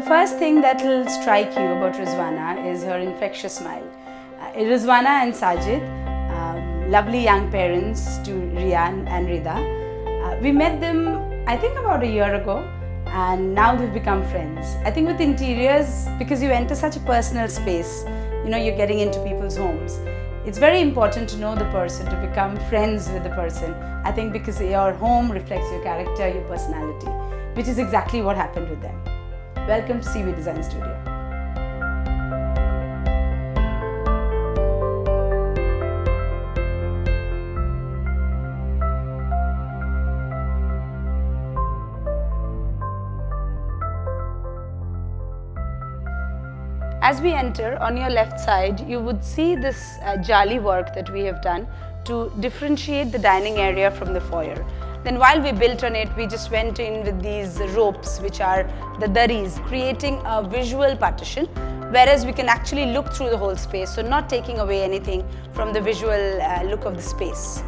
first thing that will strike you about Rizwana is her infectious smile. Rizwana and Sajid, lovely young parents to Rian and Rida. We met them, I think, about a year ago, and now they've become friends. I think with interiors, because you enter such a personal space, you're getting into people's homes. It's very important to know the person, to become friends with the person. I think because your home reflects your character, your personality, which is exactly what happened with them. Welcome to CV Design Studio. As we enter, on your left side, you would see this jali work that we have done to differentiate the dining area from the foyer. Then while we built on it, we just went in with these ropes, which are the daris, creating a visual partition, whereas we can actually look through the whole space, so not taking away anything from the visual look of the space.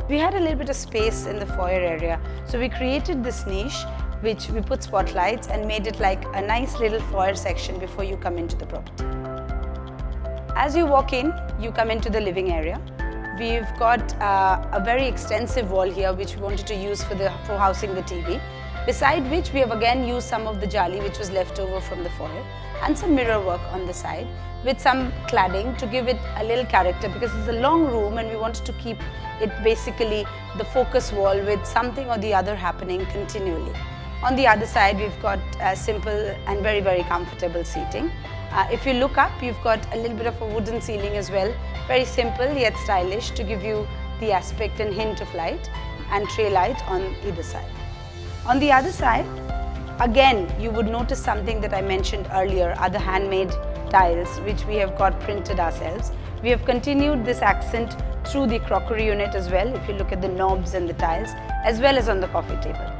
We had a little bit of space in the foyer area, so we created this niche which we put spotlights and made it like a nice little foyer section before you come into the property. As you walk in, you come into the living area. We've got a very extensive wall here which we wanted to use for housing the TV, beside which we have again used some of the jali which was left over from the foyer and some mirror work on the side with some cladding to give it a little character, because it's a long room and we wanted to keep it basically the focus wall with something or the other happening continually. On the other side, we've got simple and very, very comfortable seating. If you look up, you've got a little bit of a wooden ceiling as well. Very simple yet stylish to give you the aspect and hint of light, and tray light on either side. On the other side, again, you would notice something that I mentioned earlier, are the handmade tiles which we have got printed ourselves. We have continued this accent through the crockery unit as well, if you look at the knobs and the tiles, as well as on the coffee table.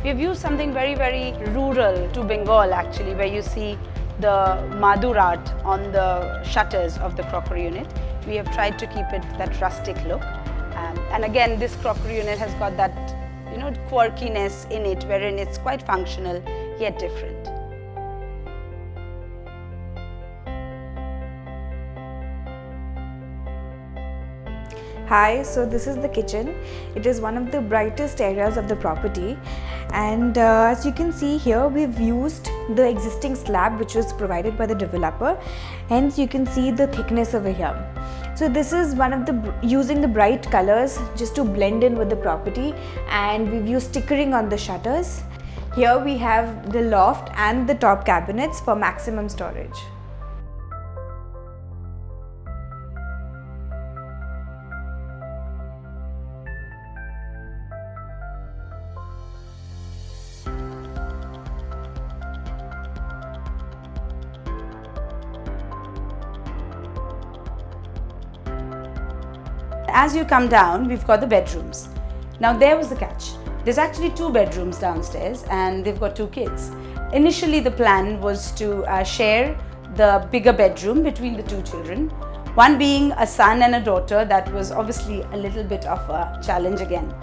We have used something very, very rural to Bengal actually, where you see the Madur art on the shutters of the crockery unit. We have tried to keep it that rustic look. And again, this crockery unit has got that quirkiness in it, wherein it's quite functional yet different. Hi, so this is the kitchen. It is one of the brightest areas of the property, and as you can see here, we've used the existing slab which was provided by the developer. Hence you can see the thickness over here. So this is one of the using the bright colors just to blend in with the property, and we've used stickering on the shutters. Here we have the loft and the top cabinets for maximum storage. As you come down, we've got the bedrooms. Now there was the catch. There's actually 2 bedrooms downstairs and they've got 2 kids. Initially the plan was to share the bigger bedroom between the 2 children. One being a son and a daughter. That was obviously a little bit of a challenge again.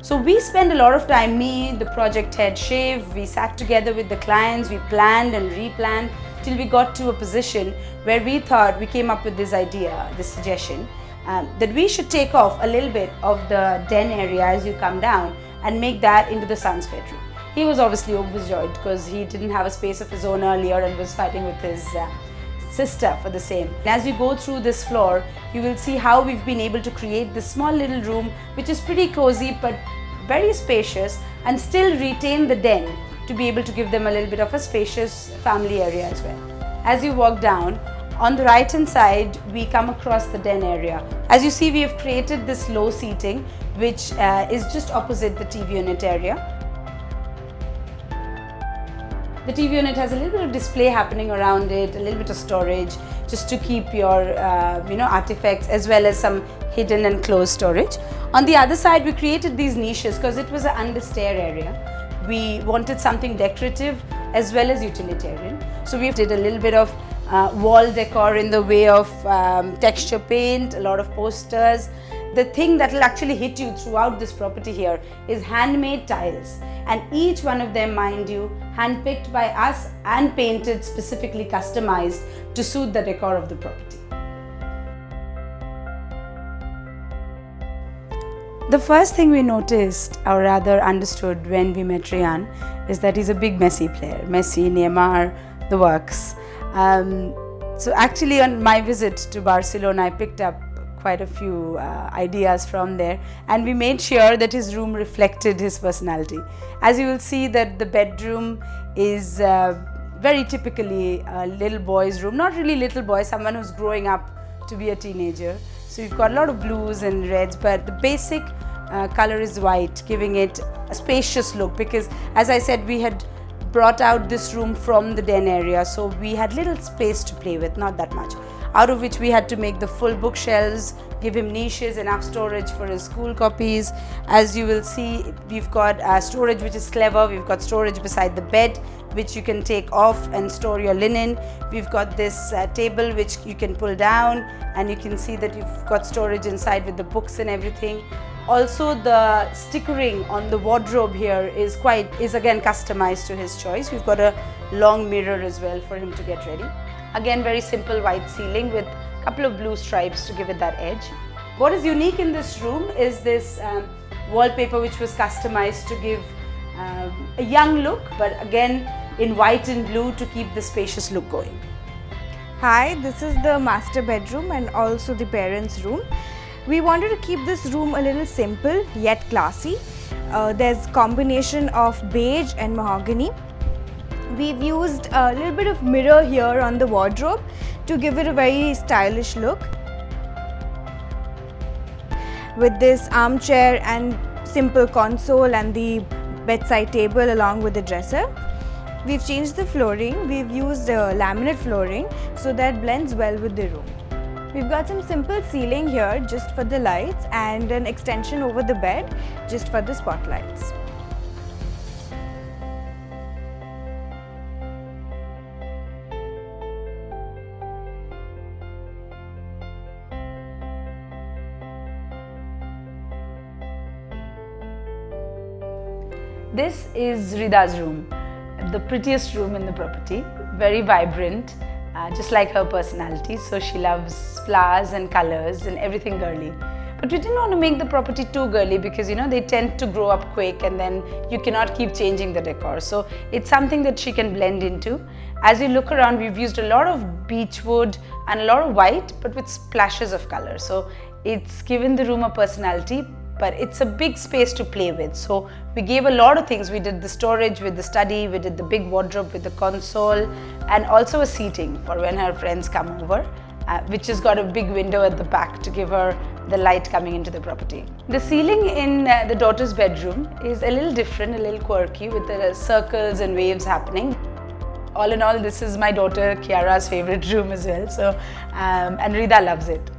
So we spent a lot of time, me, the project head Shiv, we sat together with the clients, we planned and replanned till we got to a position where we thought, we came up with this idea, this suggestion, that we should take off a little bit of the den area as you come down and make that into the son's bedroom. He was obviously overjoyed because he didn't have a space of his own earlier and was fighting with his sister for the same. And as you go through this floor, you will see how we've been able to create this small little room which is pretty cozy but very spacious, and still retain the den to be able to give them a little bit of a spacious family area as well. As you walk down, on the right hand side, we come across the den area. As you see, we have created this low seating which is just opposite the TV unit area. The TV unit has a little bit of display happening around it, a little bit of storage, just to keep your artifacts as well as some hidden and closed storage. On the other side, we created these niches because it was an understair area. We wanted something decorative as well as utilitarian. So we did a little bit of wall decor in the way of texture paint, a lot of posters. The thing that will actually hit you throughout this property here is handmade tiles, and each one of them, mind you, handpicked by us and painted specifically customized to suit the decor of the property. The first thing we noticed, or rather understood when we met Rian, is that he's a big Messi player. Messi, Neymar, the works. So actually on my visit to Barcelona, I picked up quite a few ideas from there, and we made sure that his room reflected his personality. As you will see that the bedroom is very typically a little boy's room, not really little boy, someone who's growing up to be a teenager. So you've got a lot of blues and reds, but the basic color is white, giving it a spacious look, because as I said, we had brought out this room from the den area, so we had little space to play with, not that much, out of which we had to make the full bookshelves, give him niches, enough storage for his school copies. As you will see, we've got storage which is clever. We've got storage beside the bed which you can take off and store your linen. We've got this table which you can pull down, and you can see that you've got storage inside with the books and everything. Also, the stickering on the wardrobe here is again customized to his choice. We've got a long mirror as well for him to get ready. Again, very simple white ceiling with a couple of blue stripes to give it that edge. What is unique in this room is this wallpaper which was customized to give a young look, but again in white and blue to keep the spacious look going. Hi, this is the master bedroom and also the parents' room. We wanted to keep this room a little simple yet classy. There's combination of beige and mahogany. We've used a little bit of mirror here on the wardrobe to give it a very stylish look. With this armchair and simple console and the bedside table along with the dresser. We've changed the flooring. We've used laminate flooring so that blends well with the room. We've got some simple ceiling here just for the lights and an extension over the bed just for the spotlights. This is Rida's room, the prettiest room in the property, very vibrant, just like her personality. So she loves flowers and colors and everything girly. But we didn't want to make the property too girly because they tend to grow up quick and then you cannot keep changing the decor. So it's something that she can blend into. As you look around, we've used a lot of beech wood and a lot of white, but with splashes of color. So it's given the room a personality, but it's a big space to play with. So we gave a lot of things. We did the storage with the study, we did the big wardrobe with the console, and also a seating for when her friends come over, which has got a big window at the back to give her the light coming into the property. The ceiling in the daughter's bedroom is a little different, a little quirky, with the circles and waves happening. All in all, this is my daughter Kiara's favorite room as well. So, and Rida loves it.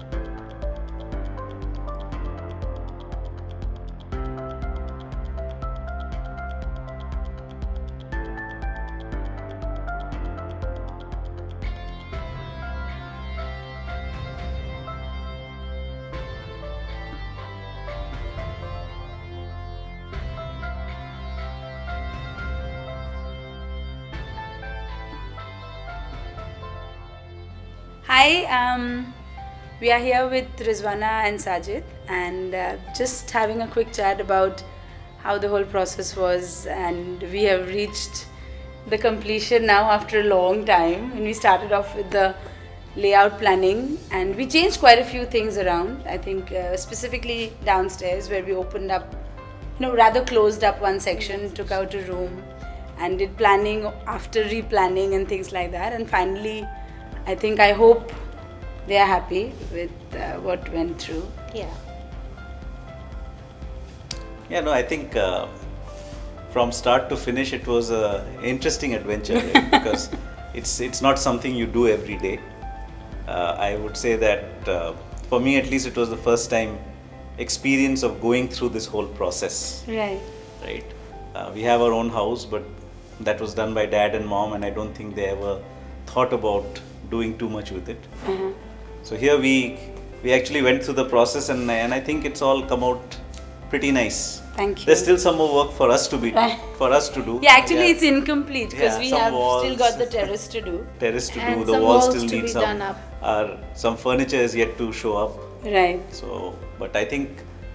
Hi, we are here with Rizwana and Sajid, and just having a quick chat about how the whole process was, and we have reached the completion now after a long time. And we started off with the layout planning, and we changed quite a few things around. I think specifically downstairs, where we opened up, rather closed up one section, took out a room, and did planning after replanning and things like that. And finally, I hope they are happy with what went through. Yeah. Yeah, no, I think from start to finish it was an interesting adventure, right? Because it's not something you do every day. I would say that for me at least it was the first time experience of going through this whole process. Right. Right. We have our own house, but that was done by dad and mom, and I don't think they ever thought about doing too much with it. So here we actually went through the process, and I think it's all come out pretty nice. Thank you. There's still some more work for us to be for us to do. Yeah, actually it's incomplete because Yeah, we some have walls. still got the terrace to do. Terrace to And do. The some walls walls still to need be some. done up. Some furniture is yet to show up. Right. So, but I think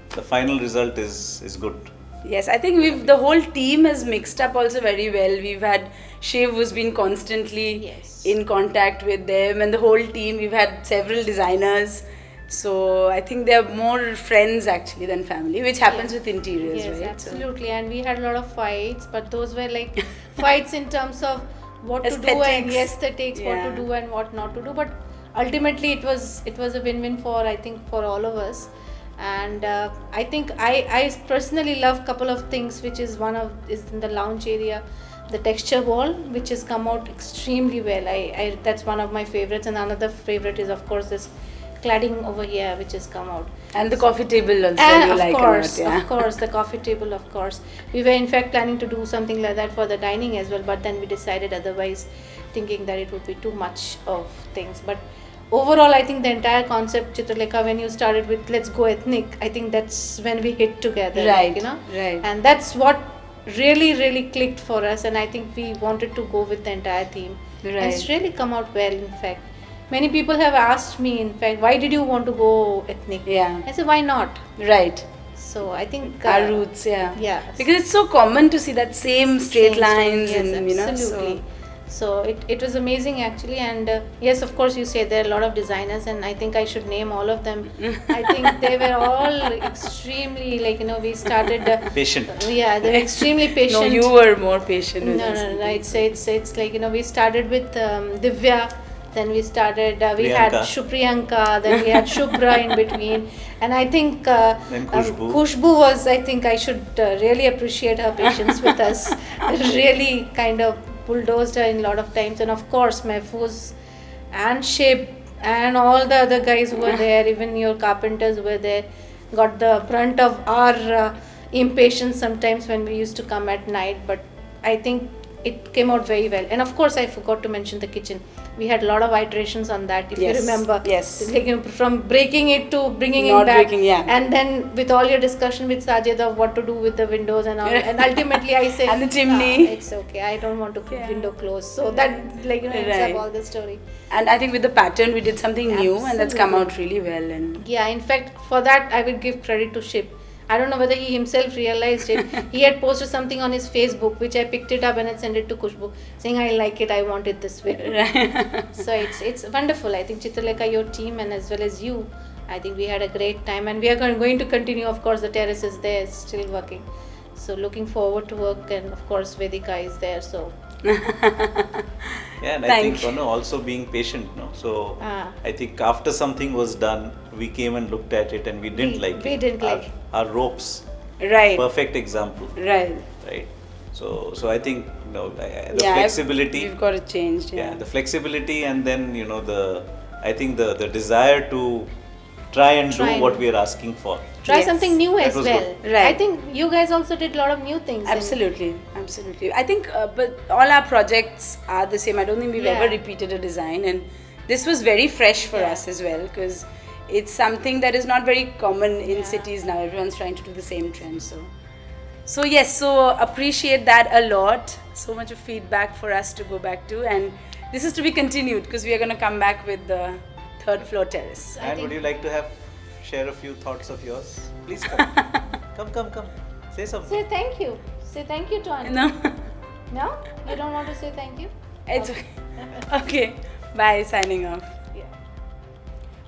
the final result is good. Yes, I think the whole team has mixed up also very well. We've had Shiv who's been constantly Yes. in contact with them, and the whole team. We've had several designers. So I think they're more friends actually than family, which happens with interiors, Yes, right? absolutely. And we had a lot of fights, but those were like fights in terms of what to do and Aesthetics. aesthetics, what Yeah. to do and what not to do. But ultimately, it was a win-win for all of us. And I think I personally love couple of things, which is is in the lounge area, the texture wall, which has come out extremely well. I that's one of my favorites, and another favorite is of course this cladding over here, which has come out. And the coffee table also And you of like course, a lot, yeah. of course, the coffee table, of course. We were in fact planning to do something like that for the dining as well, but then we decided otherwise, thinking that it would be too much of things. But overall, I think the entire concept, Chitralekha, when you started with let's go ethnic, I think that's when we hit together, Right, you know, right. and that's what really clicked for us. And I think we wanted to go with the entire theme, and it's Right. really come out well. In fact, many people have asked me, in fact, why did you want to go ethnic? Yeah. I said, why not? Right. So I think Our roots, yeah. yeah. Because it's so common to see that same straight Same lines story, yes, and you know. absolutely. So it was amazing actually, and yes, of course, you say there are a lot of designers, and I think I should name all of them. I think they were all extremely, like, you know, we started Patient. yeah, they're extremely So, patient. no, you were more patient with No, us. no, no. It's like, you know, we started with Divya, then we started we had Priyanka. Shubhpriyanka, then we had Shubhra in between, and I think Then Khushbu. Khushbu was, I think I should really appreciate her patience with us. Really kind of bulldozed her in a lot of times, and of course Mahfouz and Shib and all the other guys who were there, even your carpenters were there, got the brunt of our impatience sometimes when we used to come at night. But I think it came out very well. And of course, I forgot to mention the kitchen. We had a lot of iterations on that, if Yes, you remember. yes. Like, you know, from breaking it to bringing Not it back. breaking, yeah. And then with all your discussion with Sajid of what to do with the windows and all. And ultimately I said, And the chimney. "Ah, it's okay. I don't want to keep Yeah. window closed." So that, like, you know, ends Right. up all the story. And I think with the pattern we did something new and that's come out really well. And Yeah, in fact, for that I will give credit to Ship. I don't know whether he himself realized it. He had posted something on his Facebook, which I picked it up and I sent it to Khushbu, saying, "I like it. I want it this way." So it's wonderful. I think Chitralekha, your team, and as well as you, I think we had a great time, and we are going to continue. Of course, the terrace is there, it's still working. So looking forward to work, and of course Vedika is there. So Yeah, and I Thank think also being patient, no. So Ah. I think after something was done, we came and looked at it and we didn't like we it. didn't like it. Our ropes, right. perfect example, Right. right? So I think the Yeah, flexibility. We've got it changed. Yeah. The flexibility, and then I think the desire to try and Try do and what we are asking for. try Yes, something new that as was well. good. Right. I think you guys also did a lot of new things. and- Absolutely, absolutely. I think, but all our projects are the same. I don't think we've Yeah. ever repeated a design, and this was very fresh for Yeah. us as well because it's something that is not very common in cities now. Everyone's trying to do the same trend. So yes, so appreciate that a lot. So much of feedback for us to go back to, and this is to be continued because we are going to come back with the third floor terrace. I And think- would you like to share a few thoughts of yours? Please come. come. Say something. Say thank you. Say thank you to Auntie. No, No? You don't want to say thank you? it's okay. Okay, bye. Signing off. Yeah.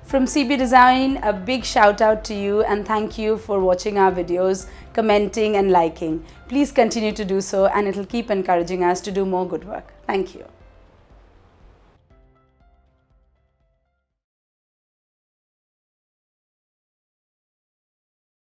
From CB Design, a big shout out to you and thank you for watching our videos, commenting and liking. Please continue to do so and it'll keep encouraging us to do more good work. Thank you.